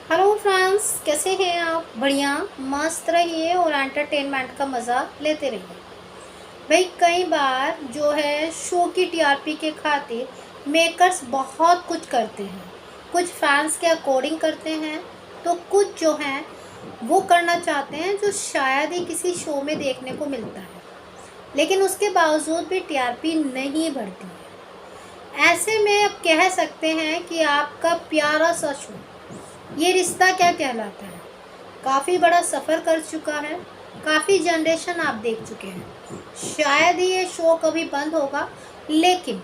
Hello friends, कैसे हैं आप? बढ़िया, मस्त रहिए और एंटरटेनमेंट का मज़ा लेते रहिए। भाई कई बार जो है शो की टीआरपी के खातिर मेकर्स बहुत कुछ करते हैं। कुछ फैंस के अकॉर्डिंग करते हैं, तो कुछ जो हैं वो करना चाहते हैं जो शायद ही किसी शो में देखने को मिलता है, लेकिन उसके बावजूद भी टीआरपी नहीं बढ़ती है। ऐसे में अब कह सकते हैं कि आपका प्यारा सा शो ये रिश्ता क्या कहलाता है काफ़ी बड़ा सफ़र कर चुका है। काफ़ी जनरेशन आप देख चुके हैं। शायद ही ये शो कभी बंद होगा, लेकिन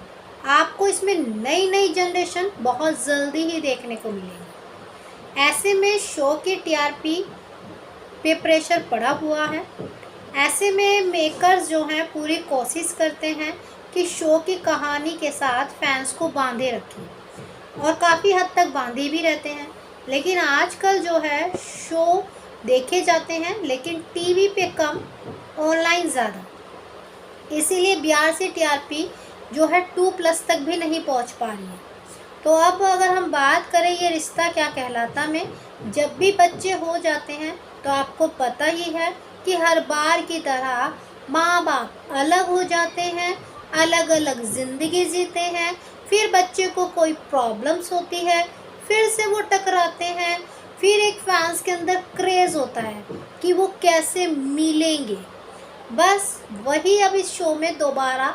आपको इसमें नई नई जनरेशन बहुत जल्दी ही देखने को मिलेगी। ऐसे में शो की टीआरपी पे प्रेशर पड़ा हुआ है। ऐसे में मेकर्स जो हैं पूरी कोशिश करते हैं कि शो की कहानी के साथ फैंस को बांधे रखें, और काफ़ी हद तक बांधे भी रहते हैं। लेकिन आजकल जो है शो देखे जाते हैं, लेकिन टीवी पे कम, ऑनलाइन ज़्यादा। इसीलिए बिहार से टीआरपी जो है 2+ तक भी नहीं पहुंच पा रही है। तो अब अगर हम बात करें ये रिश्ता क्या कहलाता में, जब भी बच्चे हो जाते हैं तो आपको पता ही है कि हर बार की तरह माँ बाप अलग हो जाते हैं, अलग अलग ज़िंदगी जीते हैं। फिर बच्चे को कोई प्रॉब्लम्स होती है, फिर से वो टकराते हैं। फिर एक फैंस के अंदर क्रेज़ होता है कि वो कैसे मिलेंगे। बस वही अब इस शो में दोबारा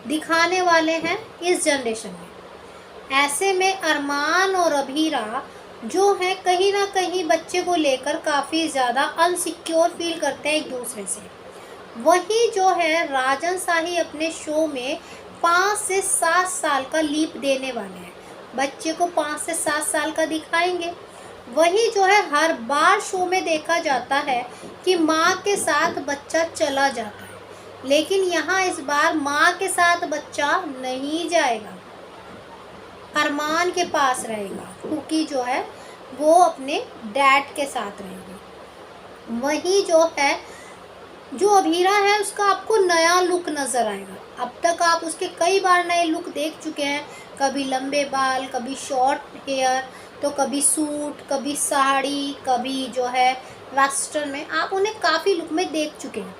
दिखाने वाले हैं इस जनरेशन में। ऐसे में अरमान और अभीरा जो है कहीं ना कहीं बच्चे को लेकर काफ़ी ज़्यादा अनसिक्योर फील करते हैं एक दूसरे से। वही जो है राजन शाही अपने शो में 5 से 7 साल का लीप देने वाले हैं। बच्चे को 5 से 7 साल का दिखाएंगे। वही जो है हर बार शो में देखा जाता है कि माँ के साथ बच्चा चला जाता है, लेकिन यहाँ इस बार माँ के साथ बच्चा नहीं जाएगा, अरमान के पास रहेगा, क्योंकि जो है वो अपने डैड के साथ रहेगी। वही जो है जो अभीरा है उसका आपको नया लुक नज़र आएगा। अब तक आप उसके कई बार नए लुक देख चुके हैं, कभी लंबे बाल, कभी शॉर्ट हेयर, तो कभी सूट, कभी साड़ी, कभी जो है वेस्टर्न में। आप उन्हें काफ़ी लुक में देख चुके हैं।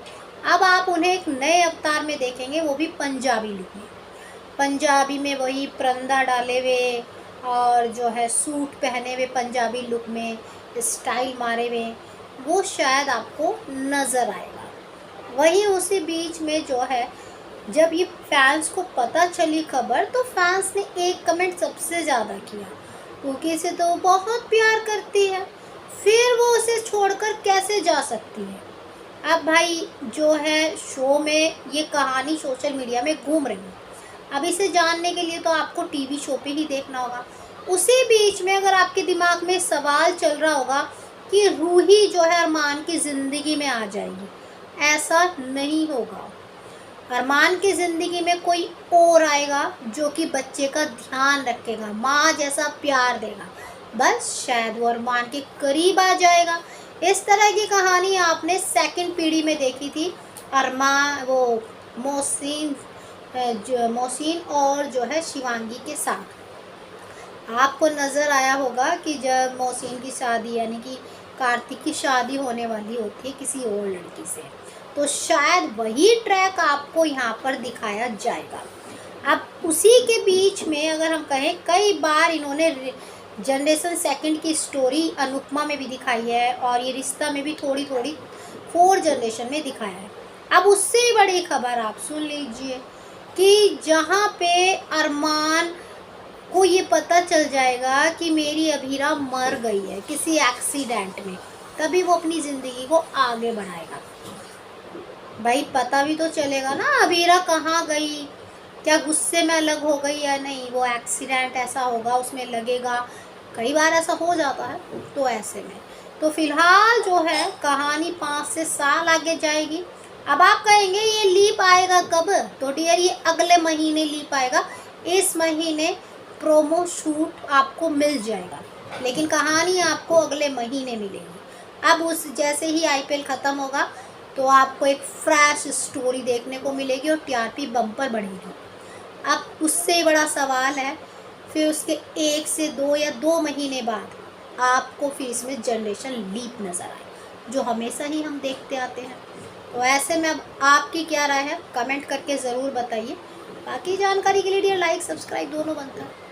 अब आप उन्हें एक नए अवतार में देखेंगे, वो भी पंजाबी लुक में। पंजाबी में वही परंदा डाले हुए और जो है सूट पहने हुए पंजाबी लुक में स्टाइल मारे हुए, वो शायद आपको नज़र आएगा। वहीं उसी बीच में जो है जब ये फैंस को पता चली खबर, तो फैंस ने एक कमेंट सबसे ज़्यादा किया, क्योंकि इसे तो वो बहुत प्यार करती है, फिर वो उसे छोड़कर कैसे जा सकती है। अब भाई जो है शो में ये कहानी सोशल मीडिया में घूम रही है। अब इसे जानने के लिए तो आपको टीवी शो पे ही देखना होगा। उसी बीच में अगर आपके दिमाग में सवाल चल रहा होगा कि रूही जो है अरमान की ज़िंदगी में आ जाएगी, ऐसा नहीं होगा। अरमान की ज़िंदगी में कोई और आएगा जो कि बच्चे का ध्यान रखेगा, माँ जैसा प्यार देगा। बस शायद वो अरमान के करीब आ जाएगा। इस तरह की कहानी आपने सेकंड पीढ़ी में देखी थी, अरमान वो मोहसिन जो मोहसिन और जो है शिवांगी के साथ। आपको नज़र आया होगा कि जब मोहसिन की शादी यानी कि कार्तिक की शादी होने वाली होती है किसी और लड़की से, तो शायद वही ट्रैक आपको यहाँ पर दिखाया जाएगा। अब उसी के बीच में अगर हम कहें, कई बार इन्होंने जनरेशन सेकंड की स्टोरी अनुपमा में भी दिखाई है, और ये रिश्ता में भी थोड़ी थोड़ी 4 जनरेशन में दिखाया है। अब उससे भी बड़ी खबर आप सुन लीजिए कि जहाँ पे अरमान को ये पता चल जाएगा कि मेरी अभीरा मर गई है किसी एक्सीडेंट में, तभी वो अपनी ज़िंदगी को आगे बढ़ाएगा। भाई पता भी तो चलेगा ना अभीरा कहाँ गई, क्या गुस्से में अलग हो गई या नहीं, वो एक्सीडेंट ऐसा होगा उसमें लगेगा, कई बार ऐसा हो जाता है। तो ऐसे में तो फिलहाल जो है कहानी 5 से साल आगे जाएगी। अब आप कहेंगे ये लीप आएगा कब, तो डियर ये अगले महीने लीप आएगा। इस महीने प्रोमो शूट आपको मिल जाएगा, लेकिन कहानी आपको अगले महीने मिलेगी। अब उस जैसे ही आईपीएल ख़त्म होगा तो आपको एक फ्रेश स्टोरी देखने को मिलेगी और टीआरपी बम्पर बढ़ेगी। अब उससे बड़ा सवाल है, फिर उसके 1 से 2 या 2 महीने बाद आपको फिर इसमें जनरेशन लीप नज़र आए, जो हमेशा ही हम देखते आते हैं। तो ऐसे में अब आपकी क्या राय है, कमेंट करके ज़रूर बताइए। बाकी जानकारी के लिए लाइक सब्सक्राइब दोनों बनता है।